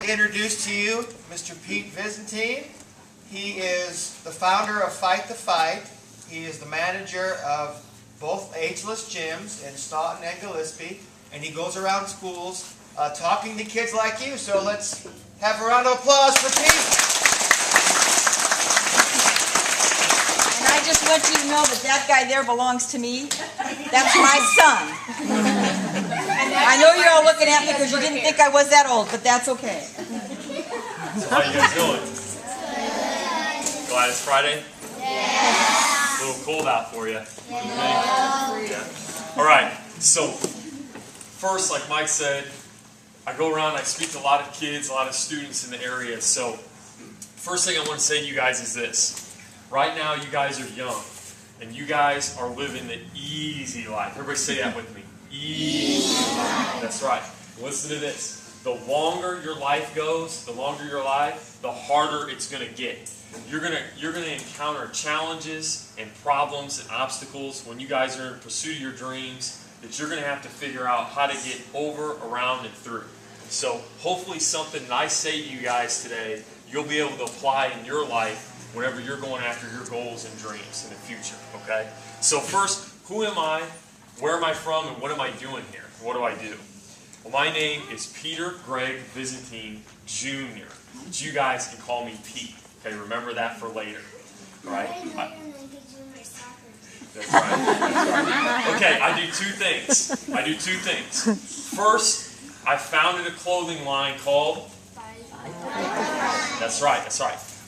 Introduce to you Mr. Pete Byzantine. He is the founder of Fight the Fight. He is the manager of both ageless gyms in Staunton and Gillespie, and he goes around schools talking to kids like you. So let's have a round of applause for Pete. And I just want you to know that that guy there belongs to me. That's my son. I know you're all looking at me because you didn't think I was that old, but that's okay. So how you guys doing? Glad it's Friday? Yeah. A little cold out for you. Yeah. All right. So first, like Mike said, I go around and I speak to a lot of kids, a lot of students in the area. So first thing I want to say to you guys is this. Right now, you guys are young, and you guys are living the easy life. Everybody say that with me. Easy life. That's right. Listen to this. The longer your life goes, the longer your life, the harder it's going to get. You're gonna encounter challenges and problems and obstacles when you guys are in pursuit of your dreams that you're going to have to figure out how to get over, around, and through. So hopefully something that I say to you guys today, you'll be able to apply in your life whenever you're going after your goals and dreams in the future. Okay? So first, who am I? Where am I from? And what am I doing here? What do I do? Well, my name is Peter Greg Byzantine Jr. But you guys can call me Pete. Okay, remember that for later. Right? That's right. That's right. Okay, I do two things. First, I founded a clothing line called That's right.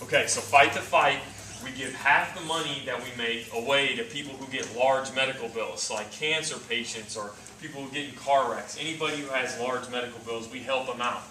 Okay, so Fight the Fight. We give half the money that we make away to people who get large medical bills, like cancer patients or people who get in car wrecks. Anybody who has large medical bills, we help them out.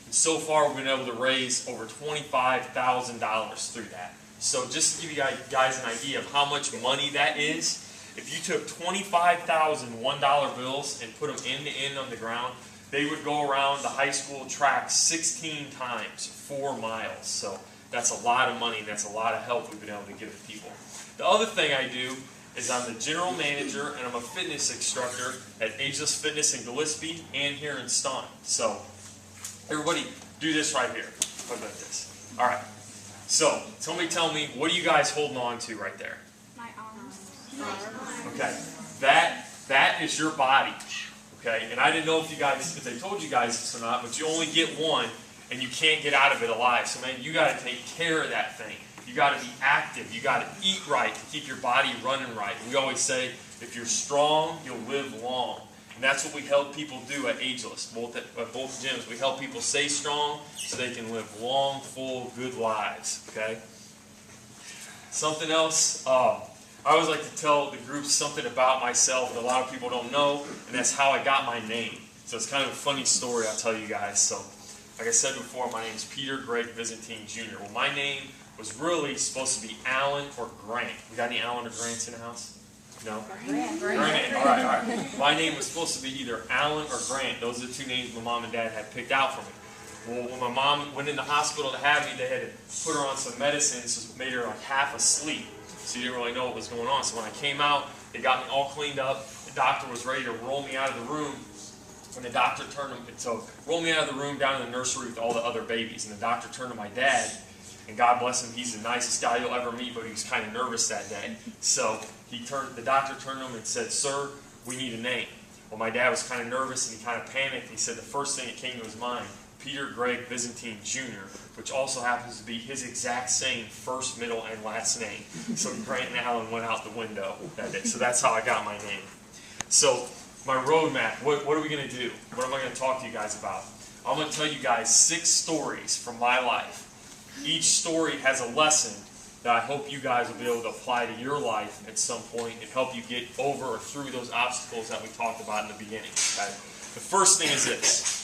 And so far, we've been able to raise over $25,000 through that. So just to give you guys an idea of how much money that is, if you took 25,000 $1 bills and put them end to end on the ground, they would go around the high school track 16 times, 4 miles. So that's a lot of money, and that's a lot of help we've been able to give to people. The other thing I do is I'm the general manager and I'm a fitness instructor at Ageless Fitness in Gillespie and here in Staunton. So everybody do this right here. How about this? All right. So somebody tell me, what are you guys holding on to right there? My arms. Okay. That is your body. Okay. And I didn't know if they told you guys this or not, but you only get one. And you can't get out of it alive. So, man, you got to take care of that thing. You got to be active. You got to eat right to keep your body running right. We always say, if you're strong, you'll live long. And that's what we help people do at Ageless, both gyms. We help people stay strong so they can live long, full, good lives. Okay? Something else, I always like to tell the group something about myself that a lot of people don't know, and that's how I got my name. So it's kind of a funny story I'll tell you guys. So, like I said before, my name is Peter Greg Byzantine Jr. Well, my name was really supposed to be Alan or Grant. We got any Alan or Grants in the house? No? Grant. All right. My name was supposed to be either Alan or Grant. Those are the two names my mom and dad had picked out for me. Well, when my mom went in the hospital to have me, they had to put her on some medicines that made her like half asleep. So you didn't really know what was going on. So when I came out, they got me all cleaned up. The doctor was ready to roll me out of the room. When the doctor turned him, so rolled me out of the room down in the nursery with all the other babies. And the doctor turned to my dad, and God bless him, he's the nicest guy you'll ever meet, but he was kind of nervous that day. So the doctor turned to him and said, "Sir, we need a name." Well, my dad was kind of nervous, and he kind of panicked. He said the first thing that came to his mind, Peter Greg Byzantine Jr., which also happens to be his exact same first, middle, and last name. So Grant and Alan went out the window that day. So that's how I got my name. So my roadmap, what are we going to do? What am I going to talk to you guys about? I'm going to tell you guys 6 stories from my life. Each story has a lesson that I hope you guys will be able to apply to your life at some point and help you get over or through those obstacles that we talked about in the beginning. Okay? The first thing is this.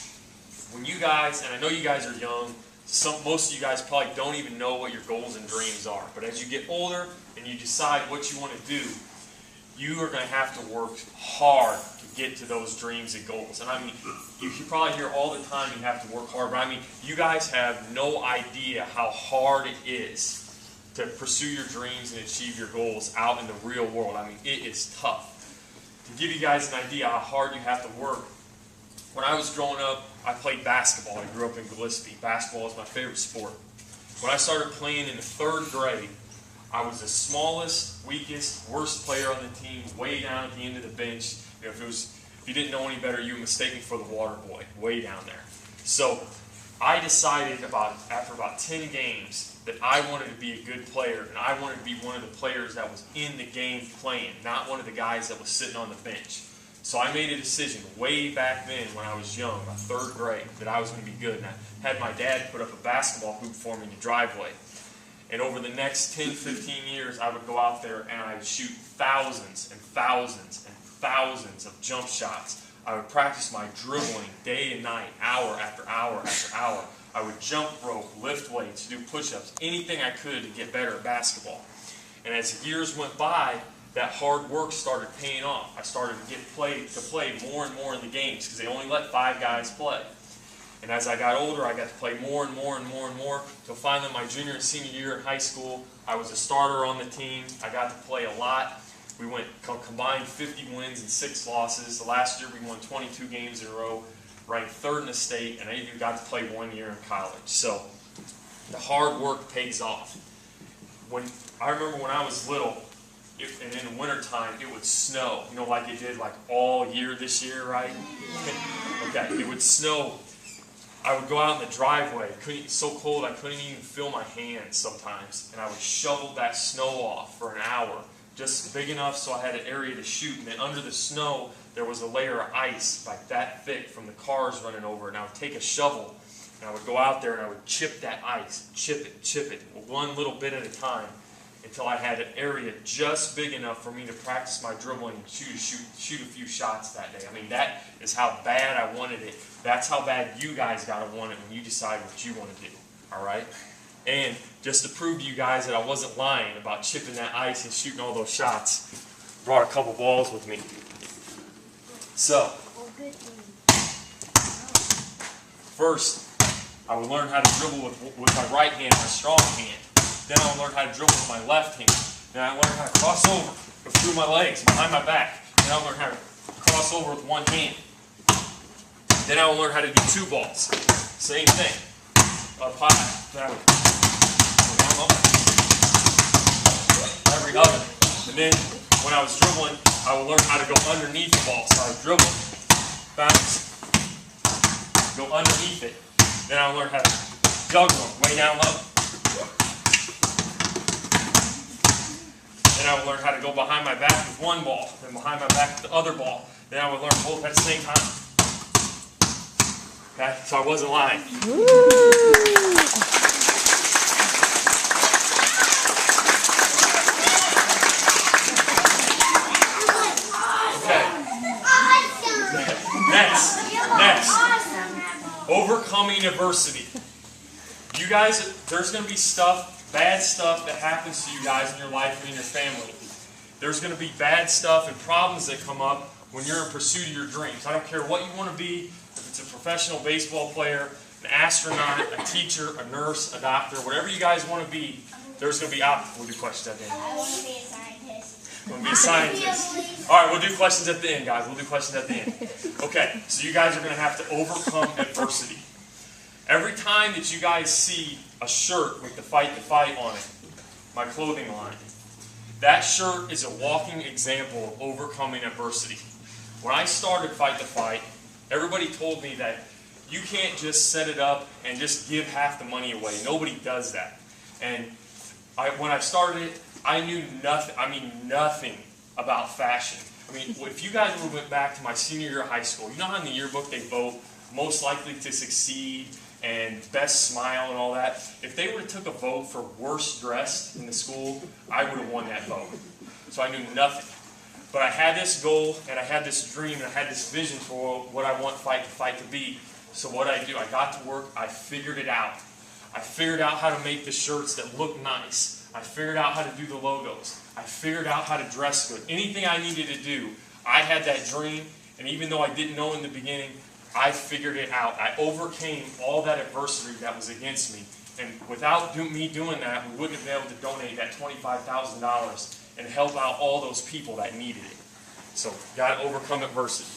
When you guys, and I know you guys are young, most of you guys probably don't even know what your goals and dreams are. But as you get older and you decide what you want to do, you are going to have to work hard to get to those dreams and goals. And I mean, you probably hear all the time you have to work hard, but I mean, you guys have no idea how hard it is to pursue your dreams and achieve your goals out in the real world. I mean, it is tough. To give you guys an idea how hard you have to work, when I was growing up, I played basketball. I grew up in Gillespie. Basketball is my favorite sport. When I started playing in the 3rd grade, I was the smallest, weakest, worst player on the team, way down at the end of the bench. You know, if you didn't know any better, you would mistake me for the water boy, way down there. So I decided after about 10 games that I wanted to be a good player, and I wanted to be one of the players that was in the game playing, not one of the guys that was sitting on the bench. So I made a decision way back then when I was young, about 3rd grade, that I was going to be good. And I had my dad put up a basketball hoop for me in the driveway. And over the next 10, 15 years, I would go out there and I would shoot thousands and thousands and thousands of jump shots. I would practice my dribbling day and night, hour after hour after hour. I would jump rope, lift weights, do push-ups, anything I could to get better at basketball. And as years went by, that hard work started paying off. I started to play more and more in the games because they only let 5 guys play. And as I got older, I got to play more and more and more and more. So finally, my junior and senior year in high school, I was a starter on the team. I got to play a lot. We went combined 50 wins and 6 losses. The last year, we won 22 games in a row, ranked 3rd in the state, and I even got to play 1 year in college. So the hard work pays off. I remember when I was little, and in the wintertime, it would snow, you know, like it did like all year this year, right? Okay, it would snow. I would go out in the driveway. It's so cold I couldn't even feel my hands sometimes. And I would shovel that snow off for an hour, just big enough so I had an area to shoot. And then under the snow, there was a layer of ice like that thick from the cars running over. And I would take a shovel, and I would go out there and I would chip that ice, chip it, one little bit at a time, until I had an area just big enough for me to practice my dribbling and shoot a few shots that day. I mean, that is how bad I wanted it. That's how bad you guys got to want it when you decide what you want to do, all right? And just to prove to you guys that I wasn't lying about chipping that ice and shooting all those shots, brought a couple balls with me. So, first, I would learn how to dribble with my right hand, my strong hand. Then I would learn how to dribble with my left hand. Then I learned how to cross over, go through my legs, behind my back. Then I would learn how to cross over with one hand. Then I would learn how to do 2 balls. Same thing. Up high. Then I would go down low. Every other. And then when I was dribbling, I would learn how to go underneath the ball. So I would dribble, bounce, go underneath it. Then I would learn how to juggle them way down low. Then I would learn how to go behind my back with 1 ball, then behind my back with the other ball. Then I would learn both at the same time. Okay, so I wasn't lying. Okay. Next. Overcoming adversity. You guys, there's going to be bad stuff that happens to you guys in your life and in your family. There's going to be bad stuff and problems that come up when you're in pursuit of your dreams. I don't care what you want to be, if it's a professional baseball player, an astronaut, a teacher, a nurse, a doctor, whatever you guys want to be, there's going to be obstacles. We'll do questions at the end. I want to be a scientist. You want to be a scientist? All right, we'll do questions at the end, guys. We'll do questions at the end. Okay, so you guys are going to have to overcome adversity. Every time that you guys see a shirt with the Fight the Fight on it, my clothing line, that shirt is a walking example of overcoming adversity. When I started Fight the Fight, everybody told me that you can't just set it up and just give half the money away. Nobody does that. And when I started it, I knew nothing about fashion. I mean, if you guys went back to my senior year of high school, you know how in the yearbook they vote most likely to succeed and best smile and all that? If they would have took a vote for worst dressed in the school, I would have won that vote. So I knew nothing. But I had this goal, and I had this dream, and I had this vision for what I want Fight the Fight to be. So what I do, I got to work, I figured it out. I figured out how to make the shirts that look nice. I figured out how to do the logos. I figured out how to dress good. Anything I needed to do, I had that dream, and even though I didn't know in the beginning, I figured it out. I overcame all that adversity that was against me. And without me doing that, we wouldn't have been able to donate that $25,000 and help out all those people that needed it. So, got to overcome adversity.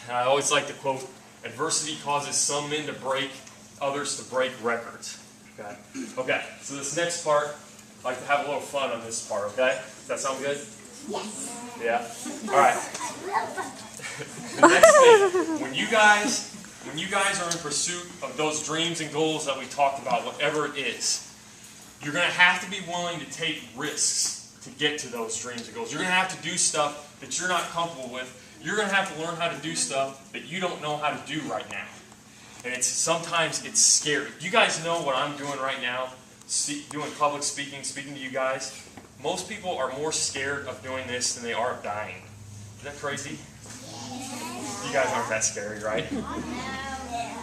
And I always like to quote, adversity causes some men to break, others to break records. Okay? Okay, so this next part, I like to have a little fun on this part, okay? Does that sound good? Yes. Yeah? Alright. The next thing, when you guys are in pursuit of those dreams and goals that we talked about, whatever it is, you're going to have to be willing to take risks to get to those dreams and goals. You're going to have to do stuff that you're not comfortable with. You're going to have to learn how to do stuff that you don't know how to do right now. And sometimes it's scary. You guys know what I'm doing right now, doing public speaking, speaking to you guys. Most people are more scared of doing this than they are of dying. Is that crazy? You guys aren't that scary, right?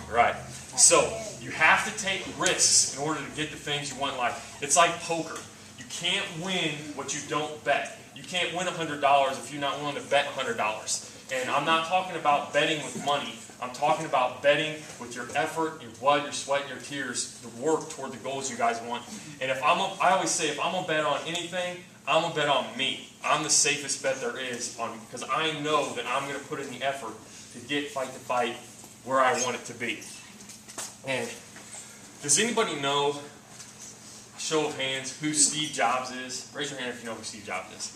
Right. So, you have to take risks in order to get the things you want in life. It's like poker. You can't win what you don't bet. You can't win $100 if you're not willing to bet $100. And I'm not talking about betting with money. I'm talking about betting with your effort, your blood, your sweat, and your tears to work toward the goals you guys want. And I always say, if I'm going to bet on anything, I'm going to bet on me. I'm the safest bet there is, because I know that I'm going to put in the effort to get Fight the Fight where I want it to be. And does anybody know, show of hands, who Steve Jobs is? Raise your hand if you know who Steve Jobs is.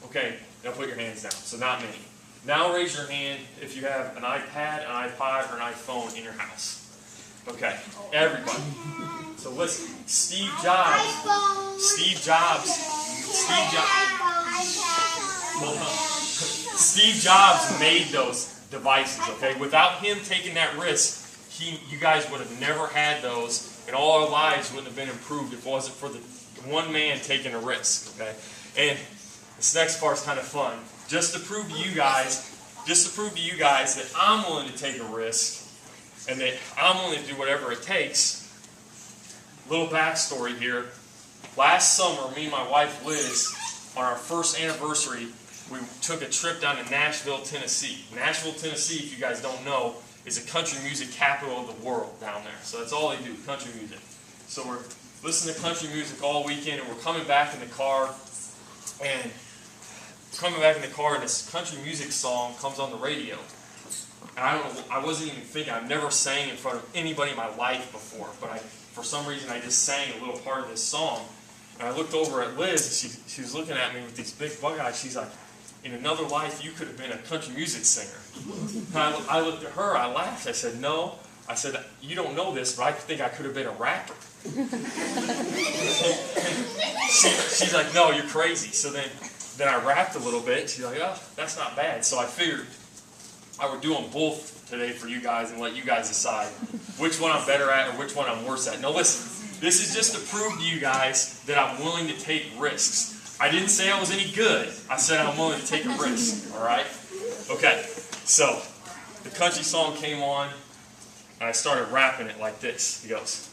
Okay, now put your hands down. So not many. Now raise your hand if you have an iPad, an iPod, or an iPhone in your house. Okay, everybody. So listen, Steve Jobs made those devices, okay? Without him taking that risk, you guys would have never had those, and all our lives wouldn't have been improved if it wasn't for the one man taking a risk, okay? And this next part's kind of fun. Just to prove to you guys that I'm willing to take a risk and that I'm willing to do whatever it takes. Little backstory here. Last summer, me and my wife Liz, on our first anniversary, we took a trip down to Nashville, Tennessee. Nashville, Tennessee, if you guys don't know, is a country music capital of the world down there. So that's all they do, country music. So we're listening to country music all weekend, and we're coming back in the car, and this country music song comes on the radio. And I wasn't even thinking, I've never sang in front of anybody in my life before, but for some reason I just sang a little part of this song. And I looked over at Liz, and she was looking at me with these big bug eyes. She's like, in another life you could have been a country music singer. And I looked at her, I laughed, I said, no. I said, you don't know this, but I think I could have been a rapper. She's like, no, you're crazy. So then I rapped a little bit. She's like, oh, that's not bad. So I figured I would do them both today for you guys and let you guys decide which one I'm better at or which one I'm worse at. Now listen, this is just to prove to you guys that I'm willing to take risks. I didn't say I was any good. I said I'm willing to take a risk, all right? Okay, so the country song came on, and I started rapping it like this. He goes,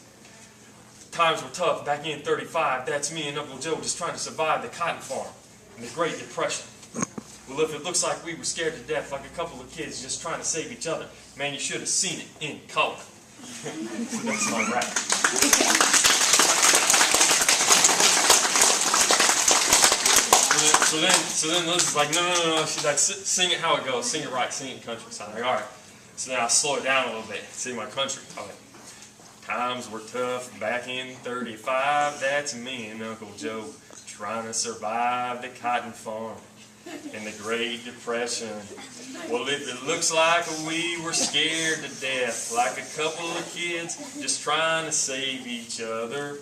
times were tough back in 35. That's me and Uncle Joe just trying to survive the cotton farm and the Great Depression. Well, if it looks like we were scared to death like a couple of kids just trying to save each other, man, you should have seen it in color. So that's my rap. So then Liz is like, no. She's like, sing it how it goes. Sing it right. Sing it in country. So I'm like, all right. So then I slow it down a little bit. Sing my country. I'm like, times were tough back in 35. That's me and Uncle Joe trying to survive the cotton farm in the Great Depression. Well, if it looks like we were scared to death, like a couple of kids just trying to save each other,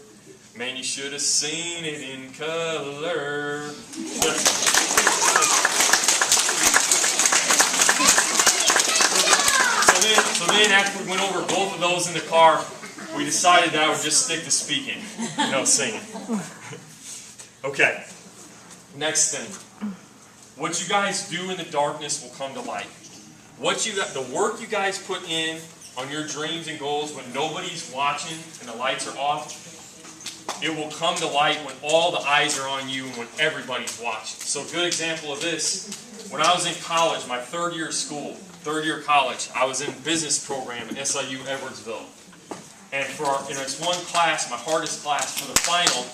man, you should have seen it in color. So then after we went over both of those in the car, we decided that I would just stick to speaking, no singing. Okay, next thing. What you guys do in the darkness will come to light. The work you guys put in on your dreams and goals when nobody's watching and the lights are off, it will come to light when all the eyes are on you and when everybody's watching. So a good example of this, when I was in college, my third year of college, I was in business program at SIU Edwardsville. And it's one class, my hardest class, for the final,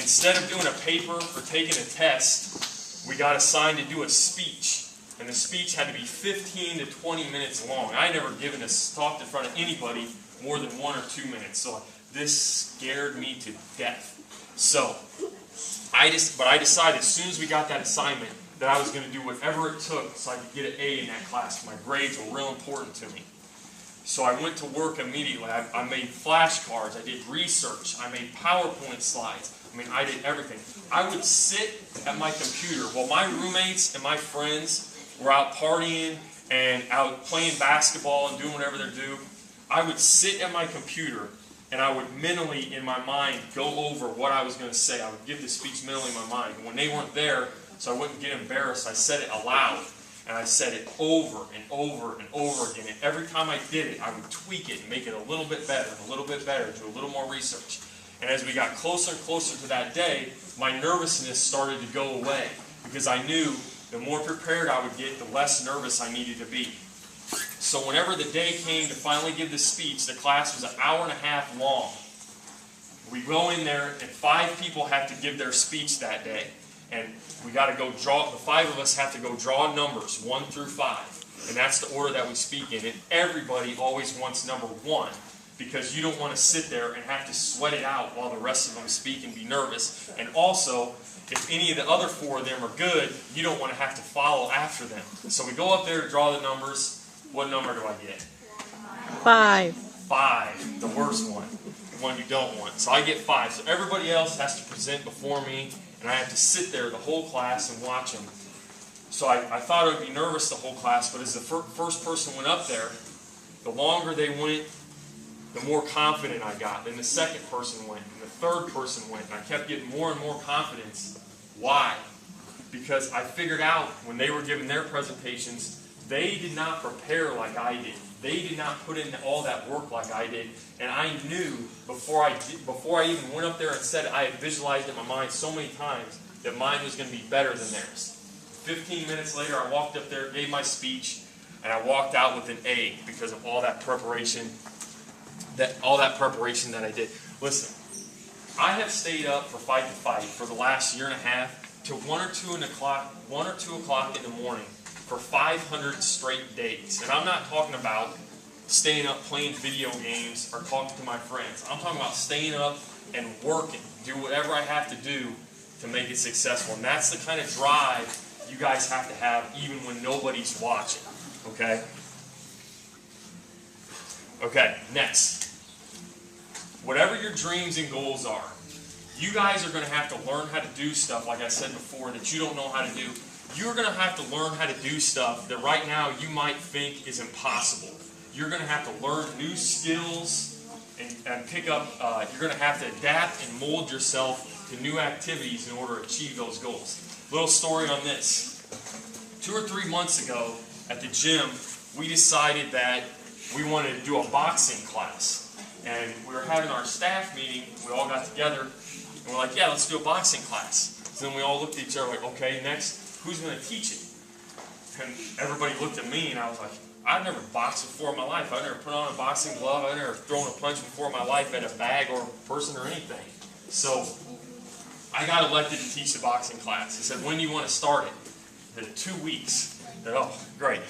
instead of doing a paper or taking a test, we got assigned to do a speech. and the speech had to be 15 to 20 minutes long. I never given a talk in front of anybody more than 1 or 2 minutes, so this scared me to death. So, I decided as soon as we got that assignment that I was going to do whatever it took so I could get an A in that class. My grades were real important to me. So I went to work immediately. I made flashcards, I did research, I made PowerPoint slides. I mean, I did everything. I would sit at my computer while my roommates and my friends were out partying and out playing basketball and doing whatever they do. I would sit at my computer and I would mentally, in my mind, go over what I was going to say. I would give the speech mentally in my mind. And when they weren't there, so I wouldn't get embarrassed, I said it aloud. And I said it over and over and over again. And every time I did it, I would tweak it and make it a little bit better, do a little more research. And as we got closer and closer to that day, my nervousness started to go away. Because I knew the more prepared I would get, the less nervous I needed to be. So whenever the day came to finally give the speech, the class was an hour and a half long. We go in there, and 5 people have to give their speech that day. And we got to go draw, the 5 of us have to go draw numbers, 1 through 5. And that's the order that we speak in. And everybody always wants number 1, because you don't want to sit there and have to sweat it out while the rest of them speak and be nervous. And also, if any of the other 4 of them are good, you don't want to have to follow after them. So we go up there to draw the numbers. What number do I get? 5. 5, the worst one, the one you don't want. So I get 5. So everybody else has to present before me, and I have to sit there the whole class and watch them. So I thought I would be nervous the whole class, but as the first person went up there, the longer they went, the more confident I got. Then the second person went, and the third person went, and I kept getting more and more confidence. Why? Because I figured out when they were giving their presentations, they did not prepare like I did. They did not put in all that work like I did. And I knew before I even went up there and said it, I had visualized in my mind so many times that mine was going to be better than theirs. 15 minutes later, I walked up there, gave my speech, and I walked out with an A because of all that preparation that I did. Listen, I have stayed up for Fight to Fight for the last year and a half to 1 or 2 o'clock in the morning for 500 straight days. And I'm not talking about staying up playing video games or talking to my friends. I'm talking about staying up and working, do whatever I have to do to make it successful. And that's the kind of drive you guys have to have even when nobody's watching. Okay? Okay, next. Whatever your dreams and goals are, you guys are going to have to learn how to do stuff, like I said before, that you don't know how to do. You're going to have to learn how to do stuff that right now you might think is impossible. You're going to have to learn new skills and pick up, you're going to have to adapt and mold yourself to new activities in order to achieve those goals. Little story on this. 2 or 3 months ago at the gym, we decided that we wanted to do a boxing class. And we were having our staff meeting, we all got together, and we're like, yeah, let's do a boxing class. So then we all looked at each other like, okay, next, who's going to teach it? And everybody looked at me, and I was like, I've never boxed before in my life. I've never put on a boxing glove. I've never thrown a punch before in my life at a bag or a person or anything. So I got elected to teach the boxing class. He said, when do you want to start it? I said, 2 weeks. I said, oh, great.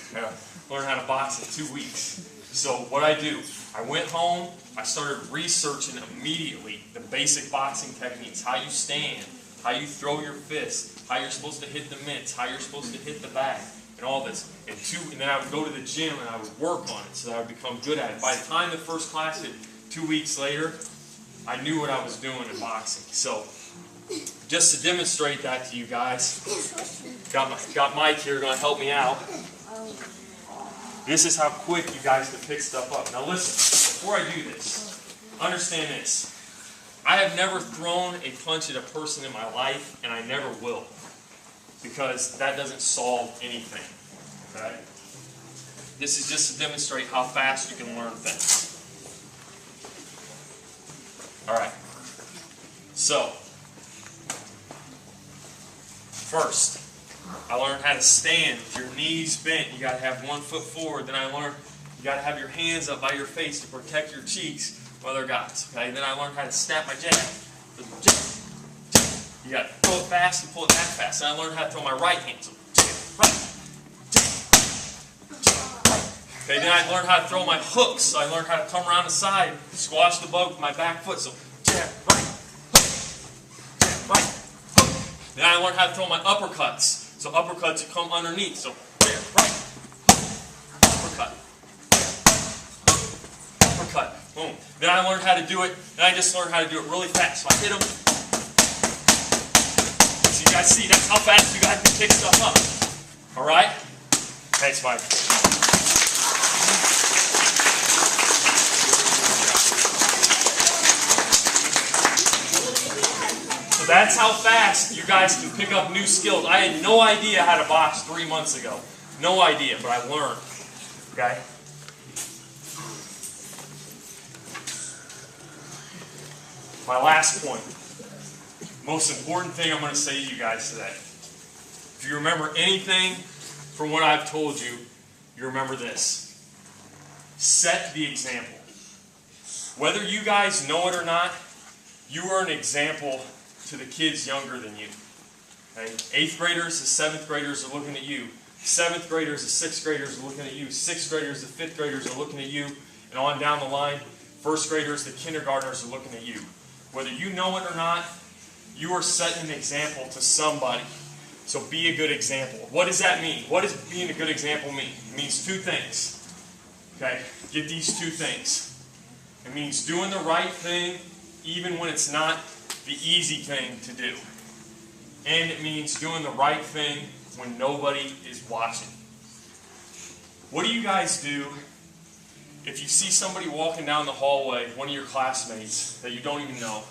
Learn how to box in 2 weeks. So what I do, I went home, I started researching immediately the basic boxing techniques, how you stand, how you throw your fist, how you're supposed to hit the mitts, how you're supposed to hit the bag, and all this. And then I would go to the gym and I would work on it so that I would become good at it. By the time the first class hit 2 weeks later, I knew what I was doing in boxing. So just to demonstrate that to you guys, got Mike here going to help me out. This is how quick you guys can pick stuff up. Now listen, before I do this, understand this. I have never thrown a punch at a person in my life, and I never will. Because that doesn't solve anything. Okay? This is just to demonstrate how fast you can learn things. Alright. So, first, I learned how to stand with your knees bent. You got to have 1 foot forward. Then I learned you got to have your hands up by your face to protect your cheeks from other guys. Okay. Then I learned how to snap my jab. You got to throw it fast and pull it back fast. Then I learned how to throw my right hand. So jab, right, jab, Okay, then I learned how to throw my hooks. I learned how to come around the side, squash the bug with my back foot. So jab, right, hook, jab, right, hook. Then I learned how to throw my uppercuts. So uppercuts that come underneath. So jab, right, hook, uppercut, uppercut, boom. Then I learned how to do it. Then I just learned how to do it really fast. So I hit them. So you guys see, that's how fast you guys can pick stuff up. All right? Thanks, Mike. So that's how fast you guys can pick up new skills. I had no idea how to box 3 months ago. No idea, but I learned. Okay? My last point. Most important thing I'm going to say to you guys today. If you remember anything from what I've told you, you remember this. Set the example. Whether you guys know it or not, you are an example to the kids younger than you. Okay? 8th graders, the 7th graders are looking at you. 7th graders, the 6th graders are looking at you. 6th graders, the 5th graders are looking at you. And on down the line, 1st graders, the kindergartners are looking at you. Whether you know it or not, you are setting an example to somebody. So be a good example. What does that mean? What does being a good example mean? It means 2 things. Okay? Get these 2 things. It means doing the right thing even when it's not the easy thing to do. And it means doing the right thing when nobody is watching. What do you guys do if you see somebody walking down the hallway, one of your classmates that you don't even know,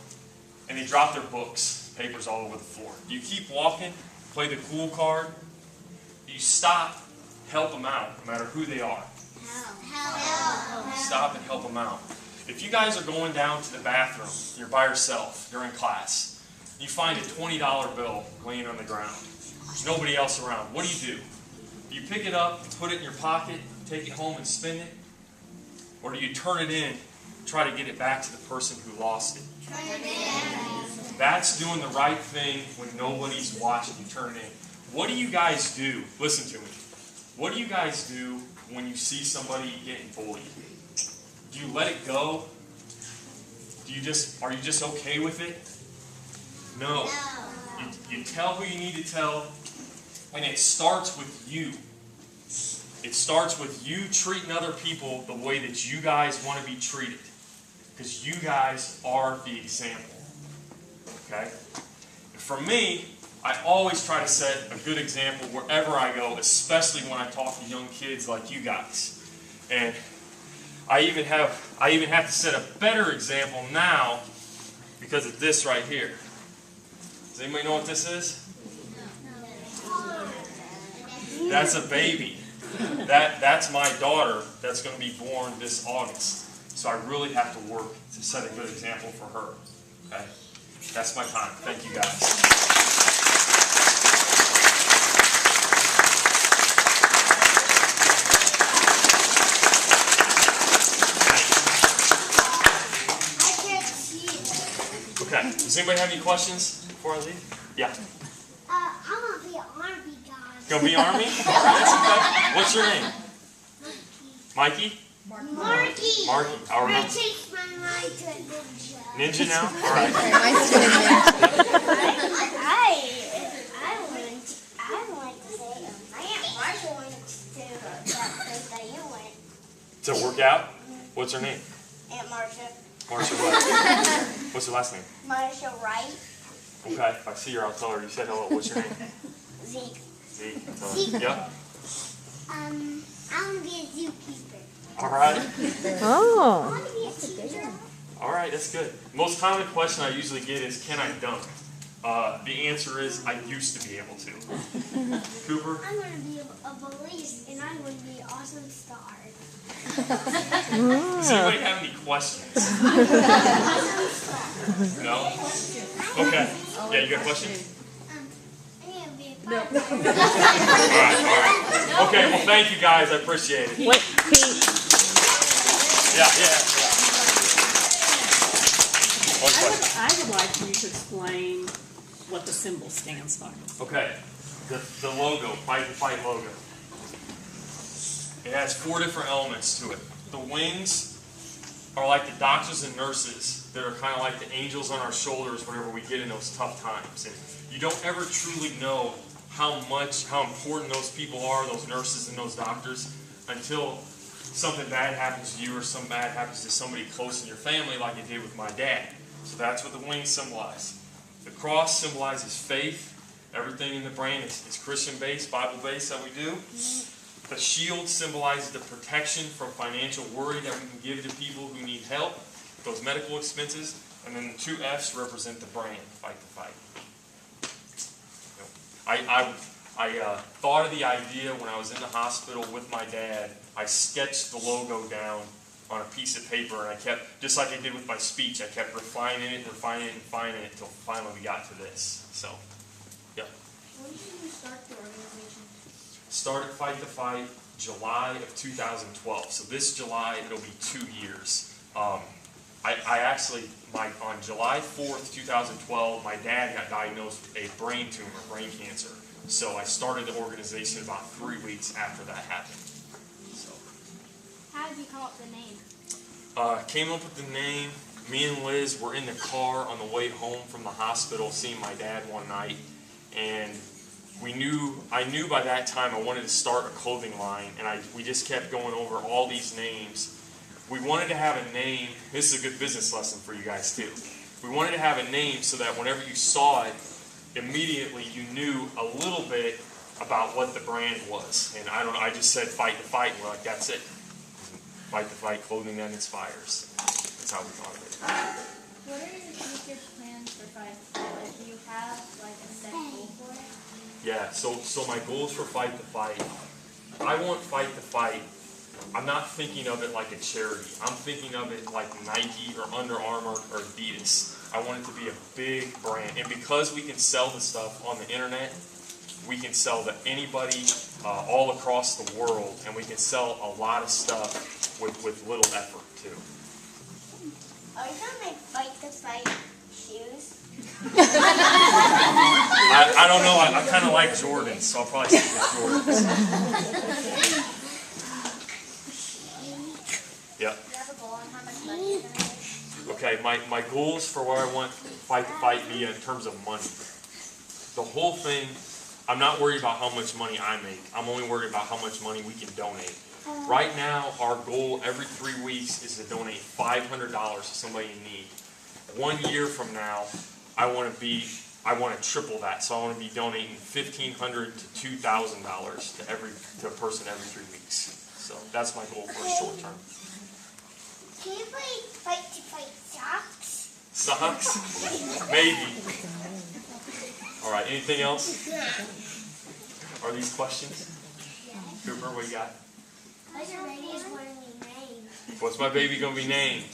and they drop their books, papers all over the floor? Do you keep walking, play the cool card? Do you stop, help them out, no matter who they are? Help. Stop and help them out. If you guys are going down to the bathroom, you're by yourself during class, you find a $20 bill laying on the ground. There's nobody else around. What do? Do you pick it up, put it in your pocket, take it home and spend it? Or do you turn it in, try to get it back to the person who lost it? Turn it in. That's doing the right thing when nobody's watching. You turn it in. What do you guys do? Listen to me. What do you guys do when you see somebody getting bullied? Do you let it go? Are you just okay with it? No. You tell who you need to tell, and it starts with you. It starts with you treating other people the way that you guys want to be treated. Because you guys are the example. Okay? And for me, I always try to set a good example wherever I go, especially when I talk to young kids like you guys. And I even have to set a better example now because of this right here. Does anybody know what this is? That's a baby. That's my daughter that's going to be born this August. So I really have to work to set a good example for her. Okay? That's my time. Thank you guys. Okay. Does anybody have any questions before I leave? Yeah. I want to be an army guy. Gonna be Army? Alright, that's okay. What's your name? Mikey? Marky. Marky. I'll I remember. changed my mind to a ninja. Ninja now? Alright. I want to say, Marshall went to that place that you went. To work out? What's her name? Aunt Marcia. Marcia what? What's her last name? Marcia Wright. Okay, if I see her, I'll tell her. You said hello. What's your name? Zeke. Zeke. I'll tell her. Zeke. Yep. I want to be a zookeeper. Alright. I Oh. want to be a teacher. Alright, that's good. Most common question I usually get is, can I dunk? The answer is, I used to be able to. Cooper? I'm going to be a police, and I'm going to be an awesome star. Does anybody have any questions? No? Okay. Yeah, you got a question? I'm going to be a firefighter. Alright. Okay, well thank you guys, I appreciate it. Wait, Pete. Yeah. One question. I would like for you to explain what the symbol stands for. Okay, the logo, Fight the Fight logo. It has 4 different elements to it. The wings are like the doctors and nurses that are kind of like the angels on our shoulders whenever we get in those tough times. And you don't ever truly know how important those people are, those nurses and those doctors, until something bad happens to you or something bad happens to somebody close in your family like it did with my dad. So that's what the wings symbolize. The cross symbolizes faith. Everything in the brand is Christian-based, Bible-based that we do. The shield symbolizes the protection from financial worry that we can give to people who need help, those medical expenses. And then the 2 F's represent the brand, Fight the Fight. I thought of the idea when I was in the hospital with my dad. I sketched the logo down on a piece of paper, and I kept, just like I did with my speech, I kept refining it until finally we got to this. So, yeah. When did you start the organization? Started Fight the Fight July of 2012. So this July, it'll be 2 years. I actually, on July 4th, 2012, my dad got diagnosed with a brain tumor, brain cancer. So I started the organization about 3 weeks after that happened. So, How did you come up with the name? came up with the name. Me and Liz were in the car on the way home from the hospital seeing my dad one night, and I knew by that time I wanted to start a clothing line, and we just kept going over all these names. We wanted to have a name. This is a good business lesson for you guys too. We wanted to have a name so that whenever you saw it, immediately you knew a little bit about what the brand was. And I just said Fight the Fight, and we're like, that's it. Fight the Fight, clothing that inspires. That's how we thought of it. What are your future plans for Fight the Fight? Like, do you have like a set goal for it? Yeah, so my goals for Fight the Fight, I want Fight the Fight. I'm not thinking of it like a charity. I'm thinking of it like Nike or Under Armour or Adidas. I want it to be a big brand. And because we can sell the stuff on the internet, we can sell to anybody all across the world, and we can sell a lot of stuff with little effort too. Are you gonna make Fight the Fight shoes? I don't know. I kind of like Jordans, so I'll probably stick with Jordans. Yeah. Do you have a goal on how much money you're gonna make? Okay, my goals for where I want Fight the Fight be in terms of money. The whole thing, I'm not worried about how much money I make. I'm only worried about how much money we can donate. Right now, our goal every 3 weeks is to donate $500 to somebody in need. 1 year from now, I want to triple that. So I want to be donating $1,500 to $2,000 to a person every 3 weeks. So that's my goal for a short term. Can you play Fight to Fight socks? Socks? Maybe. All right, anything else? Are these questions? Cooper, what you got? What's your baby's going to be named? What's my baby going to be named?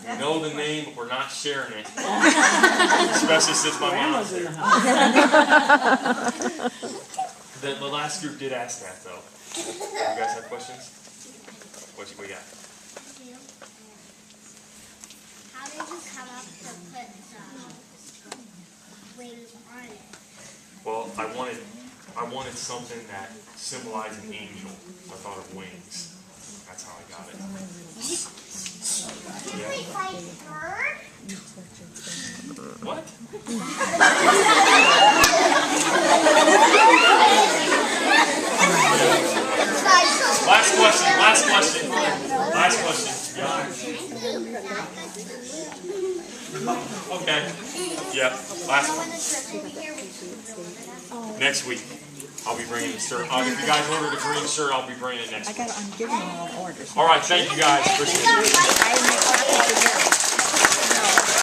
We know the name, but we're not sharing it. Especially since my mom's Grandma's in here. the house. The last group did ask that, though. You guys have questions? What we got? How did you come up to put wings on it? Well, I wanted something that symbolized an angel. I thought of wings. That's how I got it. Can we fight bird? What? Last question. Yeah. Okay. Yeah. Last one. Next week. I'll be bringing the shirt. If you guys ordered a green shirt, I'll be bringing it next week. I'm giving them all orders. All right. Thank you guys. Appreciate it. I didn't make copies of yours.